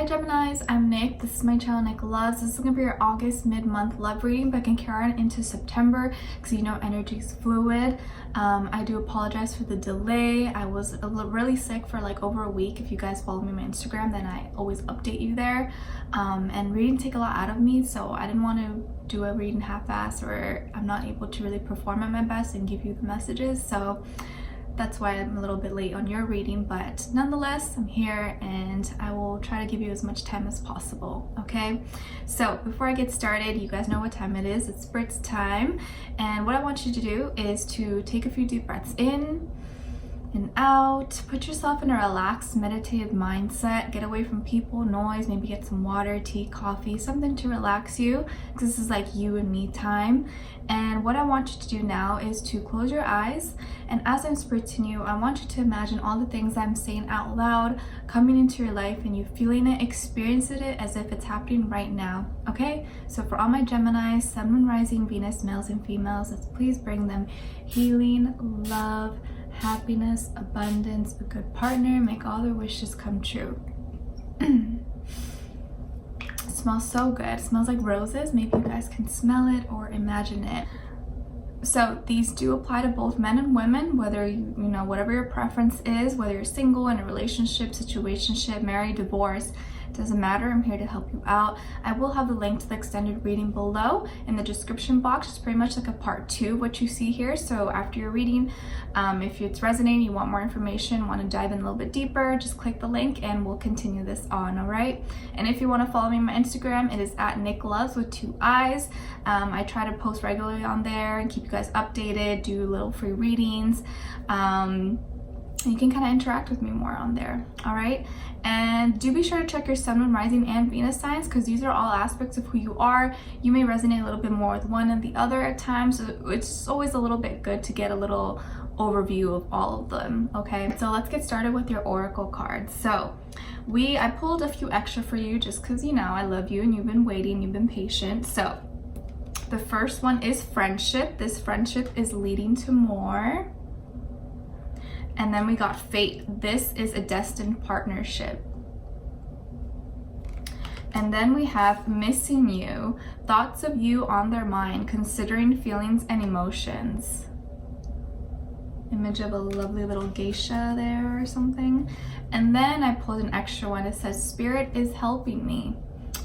Geminis, I'm Nick. This is my channel, NicLoves. This is going to be your August mid-month love reading, but can carry on into September because you know energy is fluid. I do apologize for the delay. I was really sick for like over a week. If you guys follow me on my Instagram, then I always update you there. And reading take a lot out of me, so I didn't want to do a reading half-ass or I'm not able to really perform at my best and give you the messages. So that's why I'm a little bit late on your reading, but nonetheless, I'm here and I will try to give you as much time as possible, okay? So before I get started, you guys know what time it is. It's spritz time. And what I want you to do is to take a few deep breaths in and out. Put yourself in a relaxed, meditative mindset. Get away from people, noise, maybe get some water, tea, coffee, something to relax you, because this is like you and me time. And what I want you to do now is to close your eyes, and as I'm spritzing you, I want you to imagine all the things I'm saying out loud coming into your life and you feeling it, experiencing it as if it's happening right now, okay? So for all my Geminis, Sun, Moon, Rising, Venus, males and females, let's please bring them healing, love, happiness, abundance, a good partner, make all their wishes come true. It smells so good. It smells like roses. Maybe you guys can smell it or imagine it. So these do apply to both men and women, whether you know, whatever your preference is, whether you're single, in a relationship, situationship, married, divorced, doesn't matter. I'm here to help you out. I will have the link to the extended reading below in the description box. It's pretty much like a part 2 of what you see here. So after your reading, if it's resonating, you want more information, want to dive in a little bit deeper, just click the link and we'll continue this on, all right? And if you want to follow me on my Instagram, it is at NicLoves with 2 eyes. I try to post regularly on there and keep you guys updated, do little free readings. You can kind of interact with me more on there, all right? And do be sure to check your Sun, Moon, Rising, and Venus signs, because these are all aspects of who you are. You may resonate a little bit more with one and the other at times, so it's always a little bit good to get a little overview of all of them, okay? So let's get started with your oracle cards. So I pulled a few extra for you just because, you know, I love you and you've been waiting, you've been patient. So the first one is friendship. This friendship is leading to more. And then we got fate. This is a destined partnership. And then we have missing you. Thoughts of you on their mind, considering feelings and emotions. Image of a lovely little geisha there or something. And then I pulled an extra one. It says, Spirit is helping me.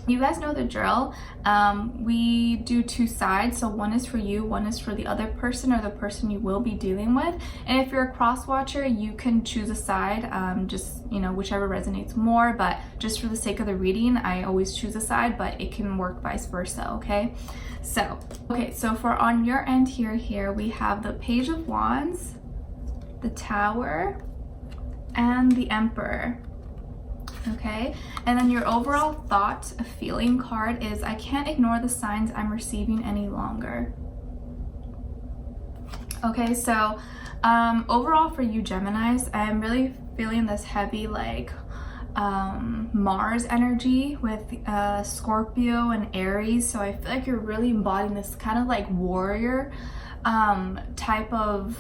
You guys know the drill. We do 2 sides, so one is for you, one is for the other person or the person you will be dealing with. And if you're a cross watcher, you can choose a side, just, you know, whichever resonates more. But just for the sake of the reading, I always choose a side, but it can work vice versa, okay? So for on your end here we have the Page of Wands, the Tower, and the Emperor. Okay, and then your overall thought, feeling card is, I can't ignore the signs I'm receiving any longer. Okay, so overall for you Geminis, I'm really feeling this heavy like Mars energy with Scorpio and Aries. So I feel like you're really embodying this kind of like warrior type of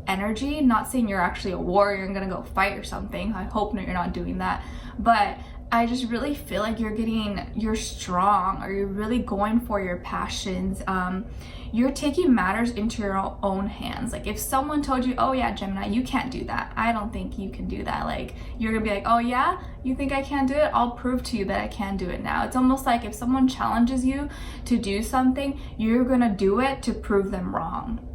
energy. Not saying you're actually a warrior and gonna go fight or something. I hope you're not doing that. But I just really feel like you're strong, or you're really going for your passions. You're taking matters into your own hands. Like if someone told you, oh yeah, Gemini, you can't do that. I don't think you can do that. Like you're gonna be like, oh yeah, you think I can't do it? I'll prove to you that I can do it now. It's almost like if someone challenges you to do something, you're gonna do it to prove them wrong.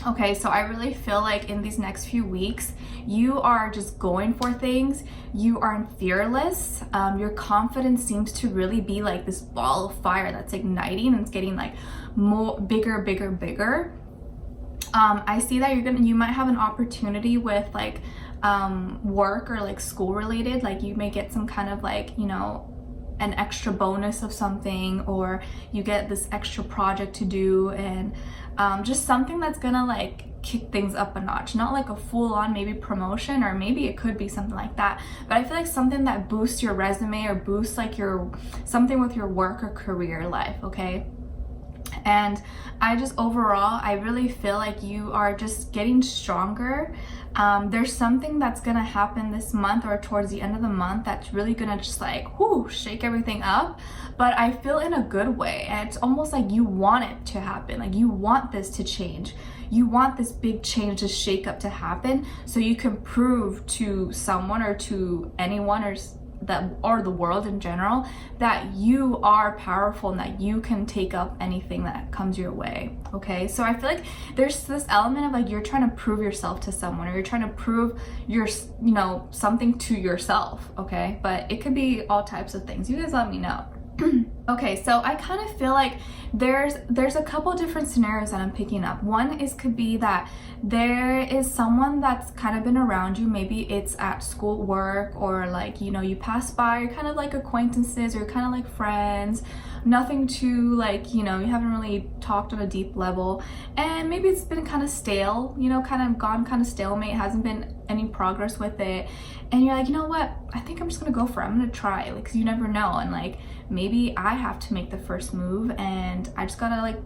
Okay, so I really feel like in these next few weeks, you are just going for things. You are fearless. Your confidence seems to really be like this ball of fire that's igniting and it's getting like more bigger. I see that you might have an opportunity with like work or like school related. Like you may get some kind of like, you know, an extra bonus of something, or you get this extra project to do, and just something that's gonna like kick things up a notch. Not like a full-on maybe promotion, or maybe it could be something like that, but I feel like something that boosts your resume or boosts like something with your work or career life, okay? And I just overall, I really feel like you are just getting stronger. There's something that's gonna happen this month or towards the end of the month that's really gonna just like, whoo, shake everything up. But I feel in a good way. And it's almost like you want it to happen. Like you want this to change. You want this big change, this shake up to happen so you can prove to someone or to anyone or the world in general that you are powerful and that you can take up anything that comes your way. Okay, so I feel like there's this element of like you're trying to prove yourself to someone, or you're trying to prove something to yourself. Okay, but it could be all types of things. You guys let me know. Okay, so I kind of feel like there's a couple different scenarios that I'm picking up. One could be that there is someone that's kind of been around you. Maybe it's at school, work, or like, you pass by, you're kind of like acquaintances, or you're kind of like friends, nothing too like, you haven't really talked on a deep level, and maybe it's been kind of stale, kind of gone kind of stalemate, hasn't been any progress with it, and you're like, you know what, I think I'm just gonna go for it, I'm gonna try, like, 'cause you never know, and like maybe I have to make the first move and I just gotta like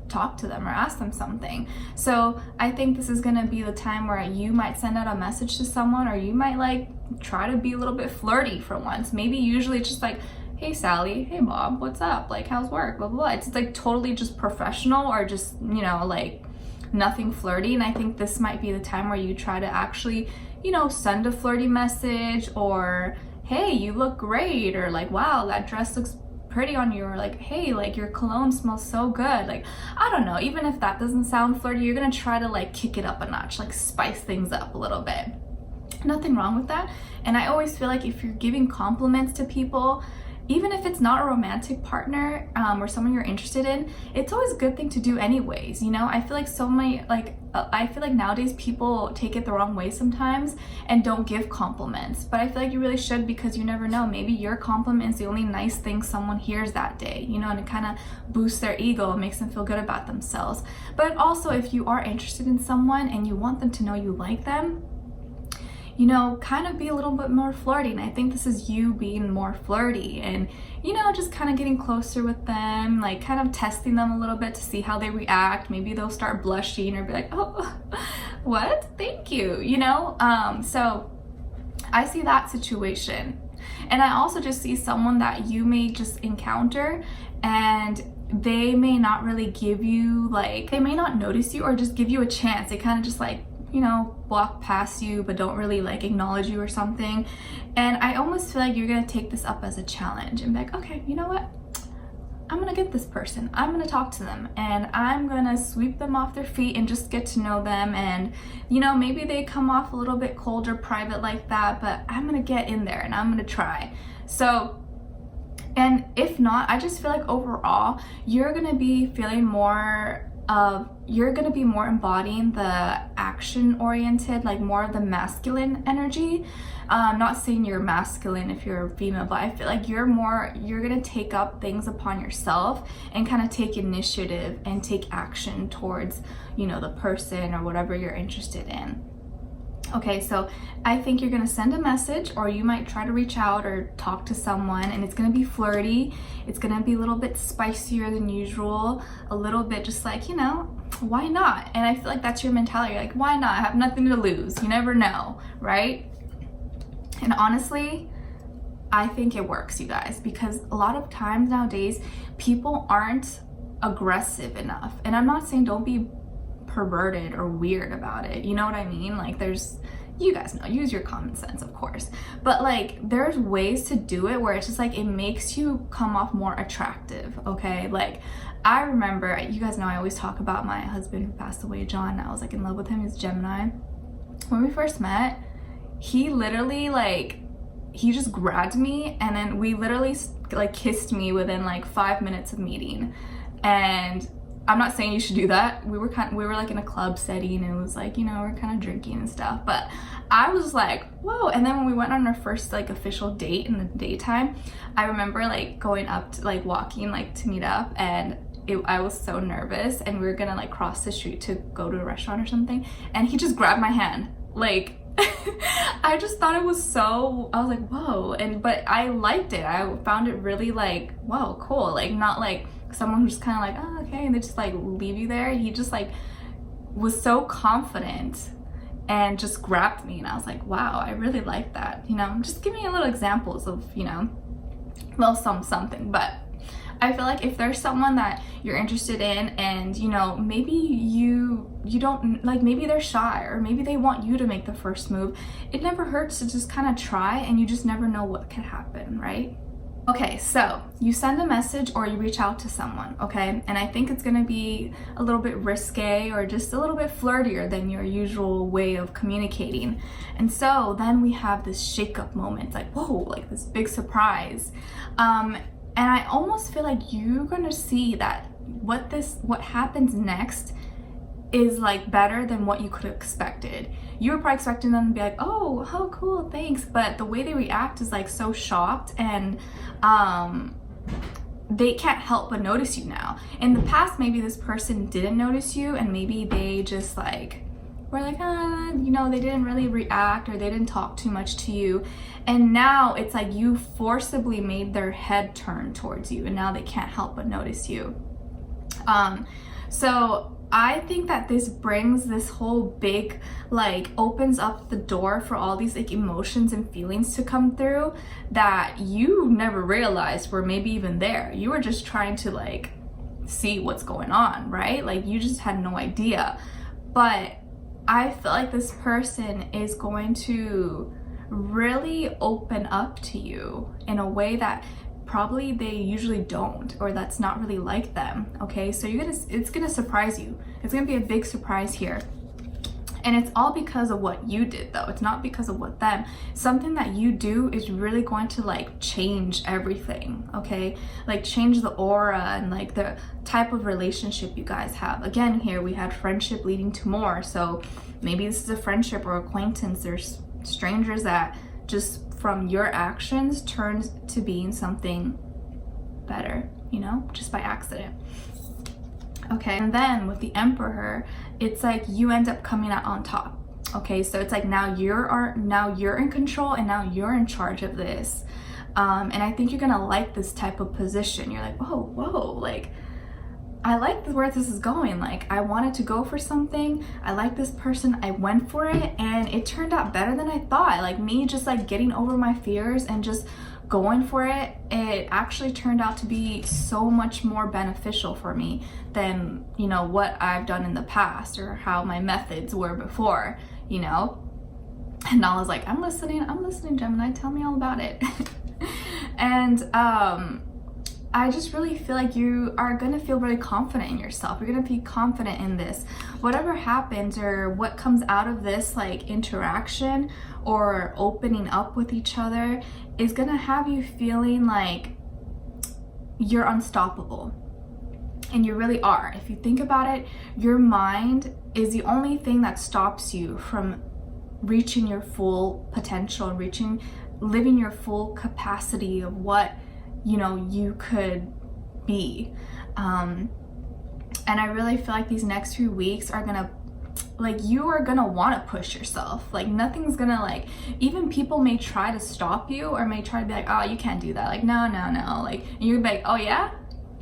talk to them or ask them something. So I think this is gonna be the time where you might send out a message to someone, or you might like try to be a little bit flirty for once. Maybe usually it's just like, hey Sally, hey Bob, what's up? Like, how's work? Blah, blah, blah. It's like totally just professional, or just, like nothing flirty. And I think this might be the time where you try to actually, send a flirty message, or hey, you look great, or like, wow, that dress looks pretty on you, or like, hey, like your cologne smells so good. Like, I don't know, even if that doesn't sound flirty, you're gonna try to like kick it up a notch, like spice things up a little bit. Nothing wrong with that. And I always feel like if you're giving compliments to people, even if it's not a romantic partner or someone you're interested in, it's always a good thing to do anyways. I feel like I feel like nowadays people take it the wrong way sometimes and don't give compliments, but I feel like you really should, because you never know, maybe your compliment is the only nice thing someone hears that day, and it kind of boosts their ego and makes them feel good about themselves. But also, if you are interested in someone and you want them to know you like them, kind of be a little bit more flirty. And I think this is you being more flirty and, just kind of getting closer with them, like kind of testing them a little bit to see how they react. Maybe they'll start blushing or be like, oh, what? Thank you, So I see that situation. And I also just see someone that you may just encounter, and they may not really give you they may not notice you or just give you a chance. They kind of just like, walk past you but don't really like acknowledge you or something. And I almost feel like you're gonna take this up as a challenge and be like, okay, you know what? I'm gonna get this person. I'm gonna talk to them, and I'm gonna sweep them off their feet and just get to know them. And maybe they come off a little bit cold or private like that, but I'm gonna get in there and I'm gonna try. So, and if not, I just feel like overall you're gonna be feeling more you're gonna be more embodying the action oriented, like more of the masculine energy. Not saying you're masculine if you're a female, but I feel like you're gonna take up things upon yourself and kind of take initiative and take action towards, the person or whatever you're interested in. Okay, so I think you're gonna send a message, or you might try to reach out or talk to someone, and it's gonna be flirty. It's gonna be a little bit spicier than usual, a little bit just like, why not? And I feel like that's your mentality. You're like, why not? I have nothing to lose. You never know, right? And honestly, I think it works, you guys, because a lot of times nowadays, people aren't aggressive enough. And I'm not saying don't be perverted or weird about it, you know what I mean? Like, you guys know, use your common sense, of course, but like there's ways to do it where it's just like it makes you come off more attractive. Okay, like I remember, you guys know I always talk about my husband who passed away, John. I was like in love with him. He's Gemini. When we first met, he literally he just grabbed me, and then we literally like kissed me within like 5 minutes of meeting. And I'm not saying you should do that. We were like in a club setting, and it was like, we're kind of drinking and stuff, but I was like, whoa. And then when we went on our first like official date in the daytime, I remember like going up to like walking like to meet up, and I was so nervous, and we were gonna like cross the street to go to a restaurant or something, and he just grabbed my hand like I just thought it was so, I was like, whoa. But I liked it. I found it really like, whoa, cool. Like, not like someone who's kind of like, oh, okay, and they just like leave you there. He just like was so confident and just grabbed me, and I was like, wow, I really like that. You know, just give me a little examples of, you know, well, something. But I feel like if there's someone that you're interested in, and you know, maybe you don't like, maybe they're shy, or maybe they want you to make the first move, it never hurts to just kind of try, and you just never know what could happen, right? Okay, so you send a message or you reach out to someone, okay? And I think it's gonna be a little bit risque or just a little bit flirtier than your usual way of communicating. And so then we have this shake-up moment, like, whoa, like this big surprise. And I almost feel like you're gonna see that what happens next is like better than what you could have expected. You were probably expecting them to be like, oh, how cool, thanks. But the way they react is like so shocked, and they can't help but notice you now. In the past, maybe this person didn't notice you, and maybe they just like were like, you know, they didn't really react, or they didn't talk too much to you. And now it's like you forcibly made their head turn towards you, and now they can't help but notice you. So I think that this brings this whole big, like, opens up the door for all these like emotions and feelings to come through that you never realized were maybe even there. You were just trying to like see what's going on, right? Like, you just had no idea. But I feel like this person is going to really open up to you in a way that probably they usually don't, or that's not really like them. Okay, so it's gonna surprise you. It's gonna be a big surprise here, and it's all because of what you did, though. It's not because of what them. Something that you do is really going to like change everything. Okay, like change the aura and like the type of relationship you guys have. Again, here we had friendship leading to more, so maybe this is a friendship or acquaintance. There's strangers that just from your actions turns to being something better, you know, just by accident. Okay, and then with the Emperor, it's like you end up coming out on top. Okay, so it's like now you're in control, and now you're in charge of this. And I think you're gonna like this type of position. You're like, whoa, like, I like where this is going. Like, I wanted to go for something. I like this person. I went for it, and it turned out better than I thought. Like, me just like getting over my fears and just going for it, it actually turned out to be so much more beneficial for me than, you know, what I've done in the past or how my methods were before, you know. And I was like, I'm listening, Gemini, tell me all about it. And I just really feel like you are gonna feel very confident in yourself. You're gonna be confident in this. Whatever happens or what comes out of this like interaction or opening up with each other is gonna have you feeling like you're unstoppable. And you really are. If you think about it, your mind is the only thing that stops you from reaching your full potential, living your full capacity of what, you know, you could be. And I really feel like these next few weeks are gonna, like, you are gonna want to push yourself. Like, nothing's gonna, like, even people may try to stop you or may try to be like, oh, you can't do that, like, no, like, and you're like, oh yeah,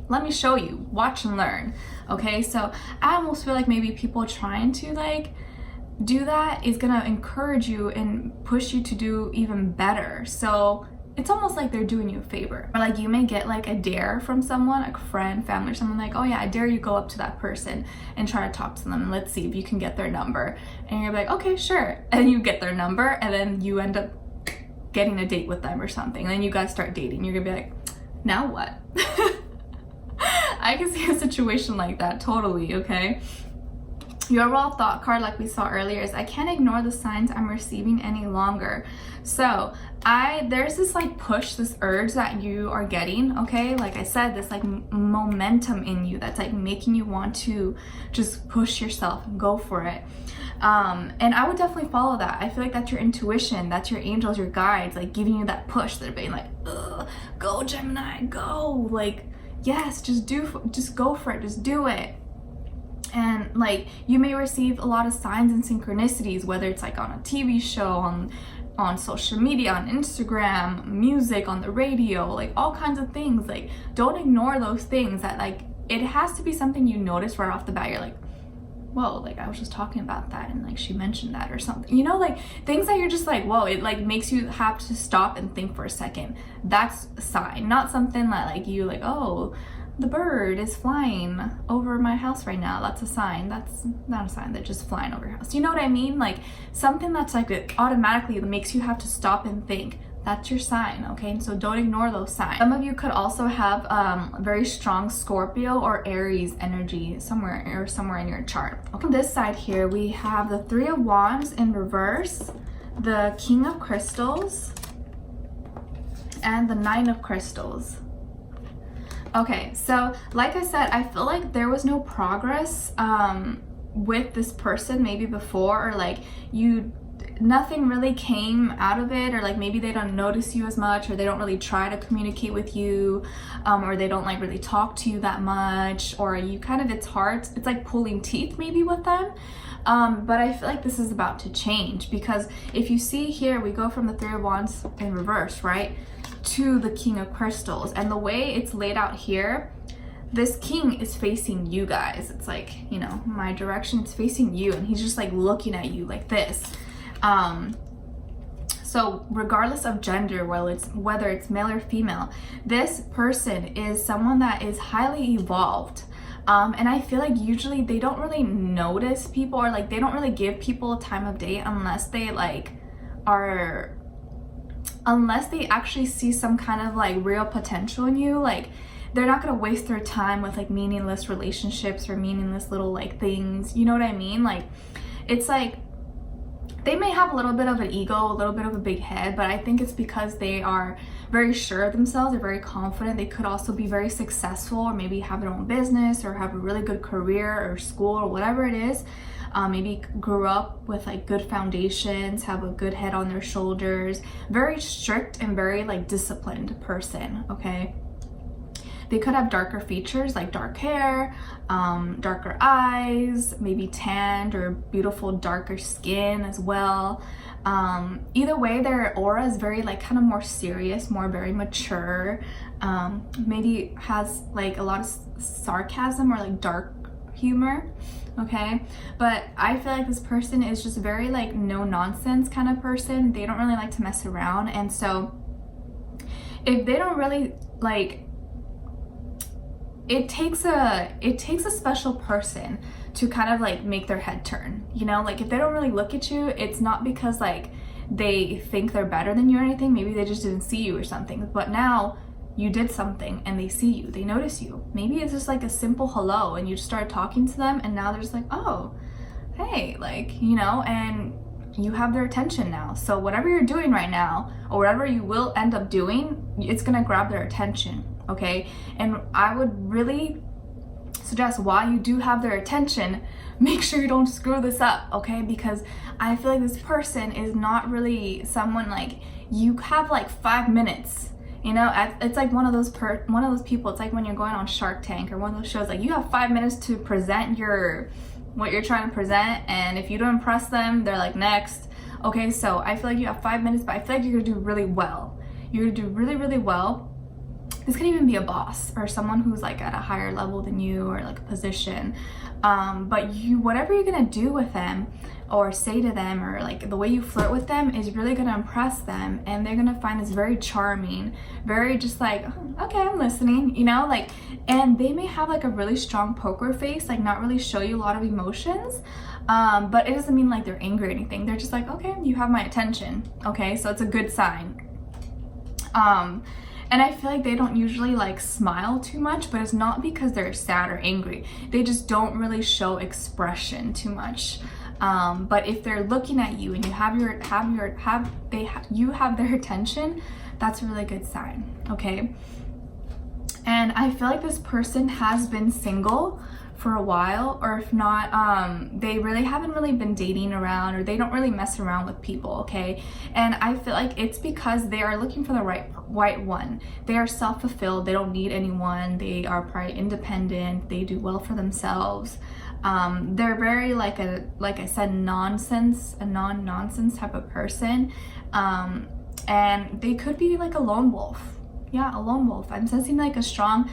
let me show you, watch and learn. Okay, so I almost feel like maybe people trying to like do that is gonna encourage you and push you to do even better. So it's almost like they're doing you a favor. Or like you may get like a dare from someone, like a friend, family, or someone, like, oh yeah, I dare you go up to that person and try to talk to them and let's see if you can get their number. And you're like, okay, sure. And you get their number, and then you end up getting a date with them or something. And then you guys start dating. You're gonna be like, now what? I can see a situation like that, totally, okay? Your overall thought card, like we saw earlier, is I can't ignore the signs I'm receiving any longer. So there's this like push, this urge that you are getting, okay? Like I said, this like momentum in you that's like making you want to just push yourself and go for it. And I would definitely follow that. I feel like that's your intuition, that's your angels, your guides, like giving you that push. They're being like, ugh, go Gemini, go. Like, yes, just go for it, just do it. And like you may receive a lot of signs and synchronicities, whether it's like on a TV show, on social media, on Instagram, music, on the radio, like all kinds of things. Like don't ignore those things that like it has to be something you notice right off the bat. You're like, whoa, like I was just talking about that and like she mentioned that or something, you know, like things that you're just like, whoa, it like makes you have to stop and think for a second. That's a sign, not something that like you like, oh, the bird is flying over my house right now. That's a sign. That's not a sign. They're just flying over your house. You know what I mean? Like something that's like it automatically makes you have to stop and think. That's your sign, okay? So don't ignore those signs. Some of you could also have very strong Scorpio or Aries energy somewhere in your chart. Okay. On this side here, we have the Three of Wands in reverse, the King of Crystals, and the Nine of Crystals. Okay, so like I said, I feel like there was no progress with this person maybe before, or like nothing really came out of it, or like maybe they don't notice you as much, or they don't really try to communicate with you, or they don't like really talk to you that much, or you kind of, it's hard, it's like pulling teeth maybe with them. But I feel like this is about to change, because if you see here, we go from the Three of Wands in reverse, right, to the King of Crystals, and the way it's laid out here, this king is facing you guys. It's like, you know, my direction, it's facing you, and he's just like looking at you like this. So regardless of gender, whether it's male or female, this person is someone that is highly evolved. And I feel like usually they don't really notice people, or like they don't really give people a time of day unless they actually see some kind of like real potential in you. Like they're not gonna waste their time with like meaningless relationships or meaningless little like things, you know what I mean? Like it's like they may have a little bit of an ego, a little bit of a big head, but I think it's because they are very sure of themselves, they're very confident. They could also be very successful, or maybe have their own business, or have a really good career or school or whatever it is. Maybe grew up with like good foundations, have a good head on their shoulders, very strict and very like disciplined person, okay? They could have darker features like dark hair, darker eyes, maybe tanned or beautiful darker skin as well. Either way, their aura is very like kind of more serious, more very mature, maybe has like a lot of sarcasm or like dark humor, okay? But I feel like this person is just very like no nonsense kind of person. They don't really like to mess around, and so if they don't really like, it takes a special person to kind of like make their head turn, you know? Like if they don't really look at you, it's not because like they think they're better than you or anything. Maybe they just didn't see you or something, but now you did something and they see you, they notice you. Maybe it's just like a simple hello and you just start talking to them, and now they're just like, oh, hey, like, you know, and you have their attention now. So whatever you're doing right now, or whatever you will end up doing, it's gonna grab their attention, okay? And I would really suggest, while you do have their attention, make sure you don't screw this up, okay? Because I feel like this person is not really someone like, you have like 5 minutes, you know? It's like one of those people, it's like when you're going on Shark Tank or one of those shows, like you have 5 minutes to present what you're trying to present, and if you don't impress them, they're like, next. Okay, so I feel like you have 5 minutes, but I feel like you're gonna do really well. You're gonna do really, really well. This could even be a boss or someone who's like at a higher level than you, or like a position. But whatever you're gonna do with them or say to them, or like the way you flirt with them, is really gonna impress them, and they're gonna find this very charming, very just like, oh, okay, I'm listening, you know? Like, and they may have like a really strong poker face, like not really show you a lot of emotions, but it doesn't mean like they're angry or anything. They're just like, okay, you have my attention, okay? So it's a good sign. And I feel like they don't usually like smile too much, but it's not because they're sad or angry. They just don't really show expression too much. But if they're looking at you and you have their attention, that's a really good sign, okay? And I feel like this person has been single for a while, or if not, they really haven't really been dating around, or they don't really mess around with people, okay? And I feel like it's because they are looking for the right one. They are self-fulfilled, they don't need anyone, they are probably independent, they do well for themselves. They're very like I said, a non-nonsense type of person. And they could be like a lone wolf. Yeah, a lone wolf. I'm sensing like a strong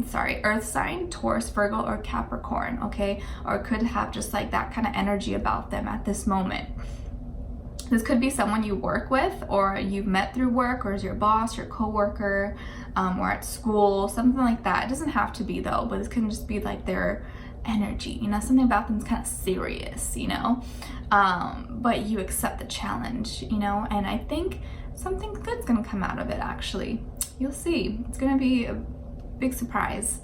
sorry, earth sign, Taurus, Virgo, or Capricorn, okay? Or could have just like that kind of energy about them at this moment. This could be someone you work with, or you've met through work, or is your boss, your co-worker, or at school, something like that. It doesn't have to be though, but this can just be like their energy, you know, something about them is kind of serious, you know, but you accept the challenge, you know, and I think something good's gonna come out of it. Actually, you'll see. It's gonna be a big surprise.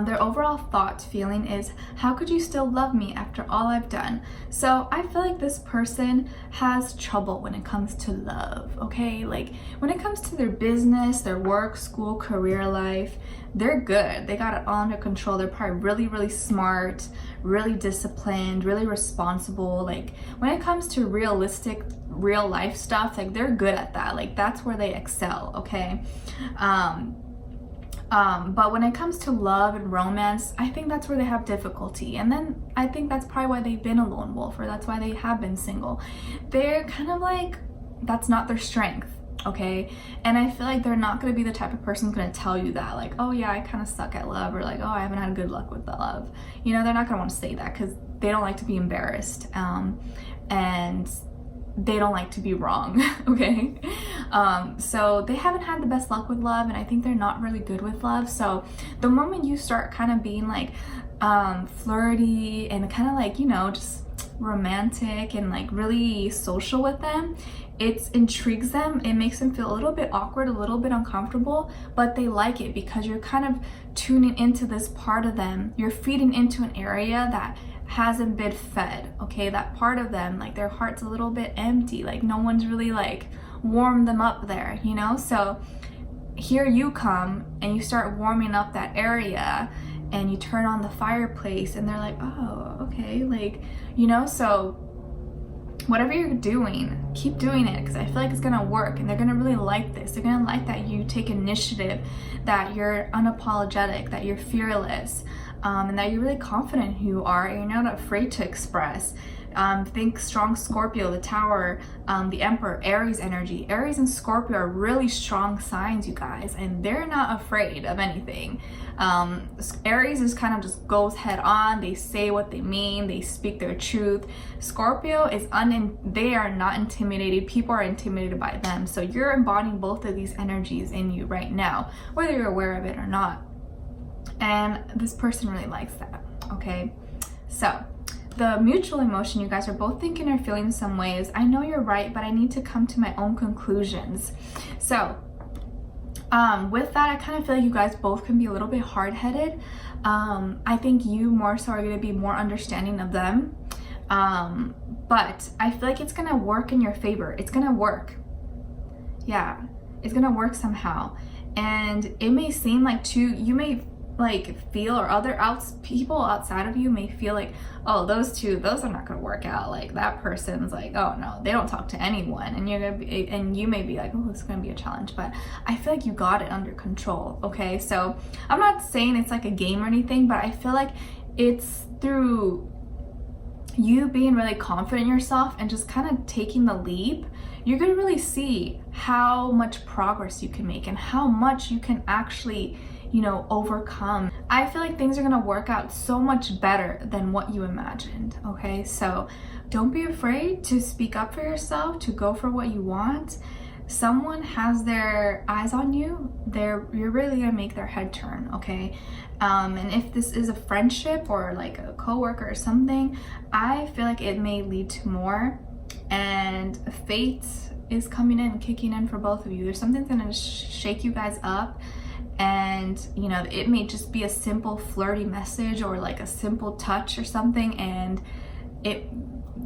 Their overall thought, feeling is, how could you still love me after all I've done? So I feel like this person has trouble when it comes to love, okay? Like when it comes to their business, their work, school, career life, they're good. They got it all under control. They're probably really, really smart, really disciplined, really responsible. Like when it comes to realistic, real life stuff, like they're good at that. Like that's where they excel, okay? But when it comes to love and romance, I think that's where they have difficulty. And then I think that's probably why they've been a lone wolf, or that's why they have been single. They're kind of like, that's not their strength, okay? And I feel like they're not going to be the type of person who's going to tell you that, like, oh yeah, I kind of suck at love, or like, oh, I haven't had good luck with the love. You know, they're not going to want to say that because they don't like to be embarrassed. And they don't like to be wrong, okay? So they haven't had the best luck with love, and I think they're not really good with love. So the moment you start kind of being like flirty and kind of like, you know, just romantic and like really social with them, it intrigues them. It makes them feel a little bit awkward, a little bit uncomfortable, but they like it because you're kind of tuning into this part of them. You're feeding into an area that hasn't been fed, okay? That part of them, like their heart's a little bit empty, like no one's really like warmed them up there, you know? So here you come and you start warming up that area, and you turn on the fireplace and they're like, oh, okay, like, you know? So whatever you're doing, keep doing it, because I feel like it's gonna work, and they're gonna really like this. They're gonna like that you take initiative, that you're unapologetic, that you're fearless, and that you're really confident who you are, and you're not afraid to express. Think strong Scorpio, the Tower, the Emperor, Aries energy. Aries and Scorpio are really strong signs, you guys, and they're not afraid of anything. Aries is kind of just goes head on. They say what they mean. They speak their truth. Scorpio is they are not intimidated. People are intimidated by them. So you're embodying both of these energies in you right now, whether you're aware of it or not. And this person really likes that, okay? So the mutual emotion, you guys are both thinking or feeling some ways. I know you're right, but I need to come to my own conclusions. So with that, I kind of feel like you guys both can be a little bit hard-headed. I think you more so are going to be more understanding of them. But I feel like it's going to work in your favor. It's going to work. Yeah, it's going to work somehow. And it may seem like you may like feel, or people outside of you may feel like, oh, those are not gonna work out. Like that person's like, oh no, they don't talk to anyone, and you may be like, oh, it's gonna be a challenge. But I feel like you got it under control, okay? So I'm not saying it's like a game or anything, but I feel like it's through you being really confident in yourself and just kind of taking the leap, you're gonna really see how much progress you can make and how much you can actually, you know, overcome. I feel like things are gonna work out so much better than what you imagined, okay? So don't be afraid to speak up for yourself, to go for what you want. Someone has their eyes on you, you're really gonna make their head turn, okay? And if this is a friendship or like a coworker or something, I feel like it may lead to more, and fate is coming in, kicking in for both of you. There's something that's gonna shake you guys up. And you know, it may just be a simple flirty message or like a simple touch or something, and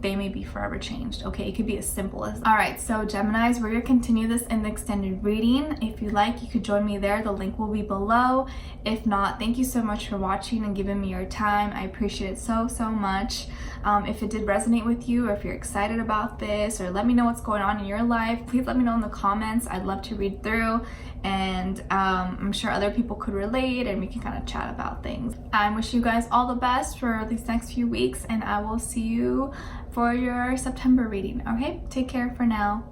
they may be forever changed. Okay, it could be as simple as. All right, so Geminis, we're gonna continue this in the extended reading. If you like, you could join me there. The link will be below. If not, thank you so much for watching and giving me your time. I appreciate it so much. If it did resonate with you, or if you're excited about this, or let me know what's going on in your life, please let me know in the comments. I'd love to read through, and I'm sure other people could relate, and we can kind of chat about things. I wish you guys all the best for these next few weeks, and I will see you for your September reading. Okay, take care for now.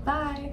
Bye.